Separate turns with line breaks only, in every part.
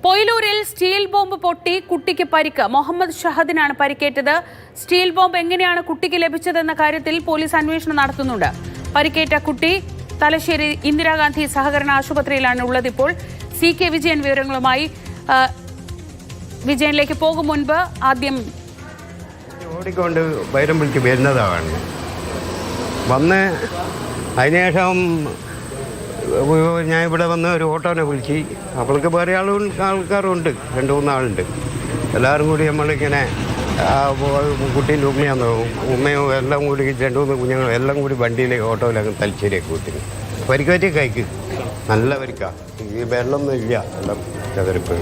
പൊയിലൂരിൽ steel bomb പൊട്ടി കുട്ടിക്ക് പരിക്ക്. മുഹമ്മദ് ഷഹദിനാണ് പരിക്കേറ്റത്. സ്റ്റീൽ ബോംബ് എങ്ങനെയാണ് കുട്ടിക്ക് ലഭിച്ചതെന്ന കാര്യത്തിൽ പോലീസ് അന്വേഷണം നടത്തുന്നുണ്ട്. പരിക്കേറ്റ കുട്ടി തലശ്ശേരി ഇന്ദിരാഗാന്ധി സഹകരണ ആശുപത്രിയിലാണ് ഉള്ളത്. ഇപ്പോൾ CK വിജയൻ വിവരങ്ങളുമായി. വിജയനിലേക്ക് പോകും മുൻപ് ആദ്യം
ഓടിക്കൊണ്ട് വൈരം വിളിച്ച് വരുന്നതാണ് വന്ന് അതിനുശേഷം ഞാൻ ഇവിടെ വന്ന് ഒരു ഓട്ടോനെ വിളിച്ച് അവൾക്ക് വേറെ ആൾക്കാരുണ്ട് 2-3 ആളുണ്ട്. എല്ലാവരും കൂടി നമ്മളിങ്ങനെ കുട്ടീൻ്റെ ഉമ്മയും എല്ലാം കൂടി 2-3 കുഞ്ഞുങ്ങളും എല്ലാം കൂടി വണ്ടിയിലേക്ക് ഓട്ടോയിലങ്ങ് തലശ്ശേരിയൊക്കെ വിട്ടിന്. പരിക്കേറ്റി കൈക്ക് നല്ല പരിക്കാണ്. ഈ വെള്ളമൊന്നും ഇല്ല, വെള്ളം ചതറിപ്പ്.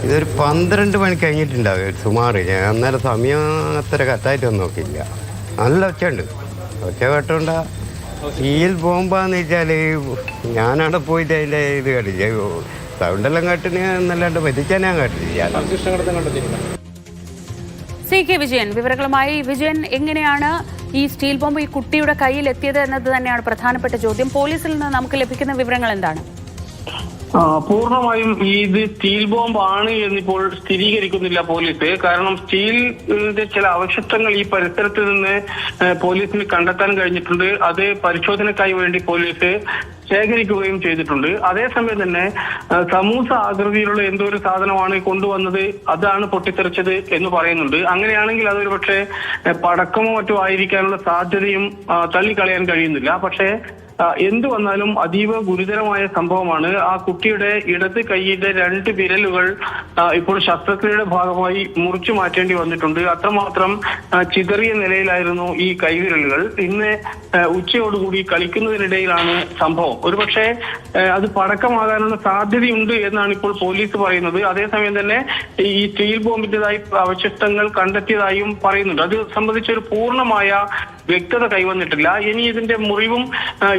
ഇതൊരു 12 മണി കഴിഞ്ഞിട്ടുണ്ടാവും സുമാറ്. ഞാൻ അന്നേരം സമയം അത്ര കറക്റ്റായിട്ടൊന്നും നോക്കില്ല. നല്ല ഒച്ചയുണ്ട്. ഒച്ച കേട്ടോണ്ടാ സ്റ്റീൽ ബോംബാന്ന് വെച്ചാൽ ഞാനവിടെ പോയിട്ട് അതിൻ്റെ ഇത് കേട്ടില്ല. സൗണ്ടെല്ലാം കേട്ടിന് എന്നല്ലാണ്ട് പതിച്ചാൽ ഞാൻ കേട്ടില്ല.
CK വിജയൻ വിവരങ്ങളുമായി. വിജയൻ, എങ്ങനെയാണ് ഈ സ്റ്റീൽ ബോംബ് ഈ കുട്ടിയുടെ കയ്യിൽ എത്തിയത് എന്നത് തന്നെയാണ് പ്രധാനപ്പെട്ട ചോദ്യം. പോലീസിൽ നിന്ന് നമുക്ക് ലഭിക്കുന്ന വിവരങ്ങൾ എന്താണ്?
പൂർണ്ണമായും ഇത് സ്റ്റീൽ ബോംബ് ആണ് എന്നിപ്പോൾ സ്ഥിരീകരിക്കുന്നില്ല പോലീസ്. കാരണം സ്റ്റീലിന്റെ ചില അവശിഷ്ടങ്ങൾ ഈ പരിസരത്ത് നിന്ന് പോലീസിന് കണ്ടെത്താൻ കഴിഞ്ഞിട്ടുണ്ട്. അത് പരിശോധനയ്ക്കായി വേണ്ടി പോലീസ് ശേഖരിക്കുകയും ചെയ്തിട്ടുണ്ട്. അതേസമയം തന്നെ സമൂസ ആകൃതിയിലുള്ള എന്തോ ഒരു സാധനമാണ് കൊണ്ടുവന്നത്, അതാണ് പൊട്ടിത്തെറിച്ചത് എന്ന് പറയുന്നുണ്ട്. അങ്ങനെയാണെങ്കിൽ അതൊരു പക്ഷേ പടക്കമോ മറ്റോ ആയിരിക്കാനുള്ള സാധ്യതയും തള്ളിക്കളയാൻ കഴിയുന്നില്ല. പക്ഷേ എന്തു വന്നാലും അതീവ ഗുരുതരമായ സംഭവമാണ്. ആ കുട്ടിയുടെ ഇടത് കൈയിന്റെ 2 വിരലുകൾ ഇപ്പോൾ ശസ്ത്രക്രിയയുടെ ഭാഗമായി മുറിച്ചു മാറ്റേണ്ടി വന്നിട്ടുണ്ട്. അത്രമാത്രം ചിതറിയ നിലയിലായിരുന്നു ഈ കൈവിരലുകൾ. ഇന്ന് ഉച്ചയോടുകൂടി കളിക്കുന്നതിനിടയിലാണ് സംഭവം. ഒരുപക്ഷെ അത് പടക്കമാകാനുള്ള സാധ്യതയുണ്ട് എന്നാണ് ഇപ്പോൾ പോലീസ് പറയുന്നത്. അതേസമയം തന്നെ ഈ സ്റ്റീൽ ബോംബിന്റേതായി അവശിഷ്ടങ്ങൾ കണ്ടെത്തിയതായും പറയുന്നുണ്ട്. അത് സംബന്ധിച്ച ഒരു പൂർണ്ണമായ വ്യക്തത കൈവന്നിട്ടില്ല. ഇനി ഇതിന്റെ മുറിവും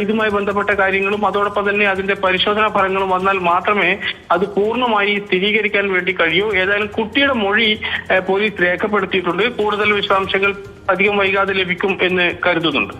ഇതുമായി ബന്ധപ്പെട്ട കാര്യങ്ങളും അതോടൊപ്പം തന്നെ അതിന്റെ പരിശോധനാ ഫലങ്ങളും വന്നാൽ മാത്രമേ അത് പൂർണ്ണമായി സ്ഥിരീകരിക്കാൻ വേണ്ടി കഴിയൂ. ഏതായാലും കുട്ടിയുടെ മൊഴി പോലീസ് രേഖപ്പെടുത്തിയിട്ടുണ്ട്. കൂടുതൽ വിശദാംശങ്ങൾ അധികം വൈകാതെ ലഭിക്കും എന്ന് കരുതുന്നുണ്ട്.